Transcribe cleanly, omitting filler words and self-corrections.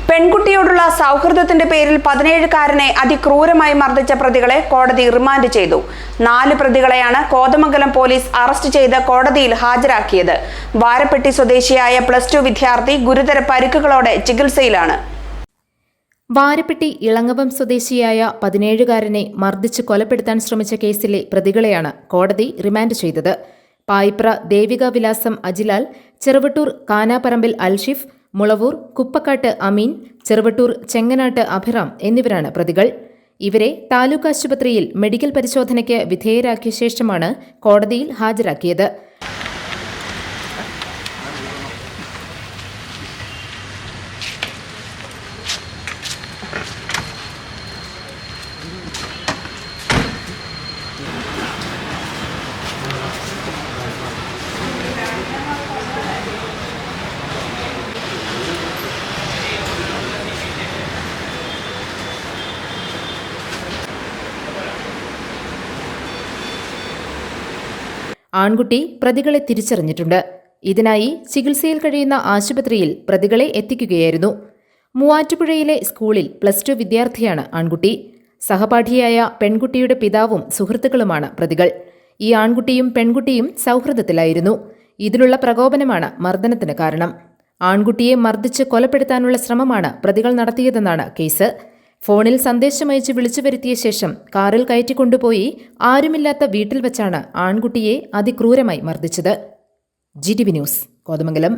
പെൺകുട്ടിയോടുള്ള സൗഹൃദത്തിന്റെ പേരിൽ 17-കാരനെ അതിക്രൂരമായി മർദ്ദിച്ച പ്രതികളെ കോടതി റിമാൻഡ് ചെയ്തു. 4 പ്രതികളെയാണ് കോതമംഗലം പോലീസ് അറസ്റ്റ് ചെയ്ത് കോടതിയിൽ ഹാജരാക്കിയത്. വാരപ്പെട്ടി സ്വദേശിയായ +2 വിദ്യാർത്ഥി ഗുരുതര പരിക്കുകളോടെ ചികിത്സയിലാണ്. വാരപ്പെട്ടി ഇളങ്ങവം സ്വദേശിയായ 17-കാരനെ മർദ്ദിച്ച് കൊലപ്പെടുത്താൻ ശ്രമിച്ച കേസിലെ പ്രതികളെയാണ് കോടതി റിമാൻഡ് ചെയ്തത്. പായിപ്ര ദേവിക വിലാസം അജിലാൽ, ചെറുവട്ടൂർ കാനാപറമ്പിൽ അൽഷിഫ്, മുളവൂർ കുപ്പക്കാട്ട് അമീൻ, ചെറുവട്ടൂർ ചെങ്ങനാട്ട് അഭിറാം എന്നിവരാണ് പ്രതികൾ. ഇവരെ താലൂക്ക് ആശുപത്രിയിൽ മെഡിക്കൽ പരിശോധനയ്ക്ക് വിധേയരാക്കിയ ശേഷമാണ് കോടതിയിൽ ഹാജരാക്കിയത്. ആൺകുട്ടി പ്രതികളെ തിരിച്ചറിഞ്ഞിട്ടുണ്ട്. ഇതിനായി ചികിത്സയിൽ കഴിയുന്ന ആശുപത്രിയിൽ പ്രതികളെ എത്തിക്കുകയായിരുന്നു. മൂവാറ്റുപുഴയിലെ സ്കൂളിൽ +2 വിദ്യാർത്ഥിയാണ് ആൺകുട്ടി. സഹപാഠിയായ പെൺകുട്ടിയുടെ പിതാവും സുഹൃത്തുക്കളുമാണ് പ്രതികൾ. ഈ ആൺകുട്ടിയും പെൺകുട്ടിയും സൗഹൃദത്തിലായിരുന്നു. ഇതിലുള്ള പ്രകോപനമാണ് മർദ്ദനത്തിന് കാരണം. ആൺകുട്ടിയെ മർദ്ദിച്ച് കൊലപ്പെടുത്താനുള്ള ശ്രമമാണ് പ്രതികൾ നടത്തിയതെന്നാണ് കേസ്. ഫോണിൽ സന്ദേശമയച്ച് വിളിച്ചു വരുത്തിയ ശേഷം കാറിൽ കയറ്റിക്കൊണ്ടുപോയി ആരുമില്ലാത്ത വീട്ടിൽ വച്ചാണ് ആൺകുട്ടിയെ അതിക്രൂരമായി മർദ്ദിച്ചത്. GTV news, Kothamangalam.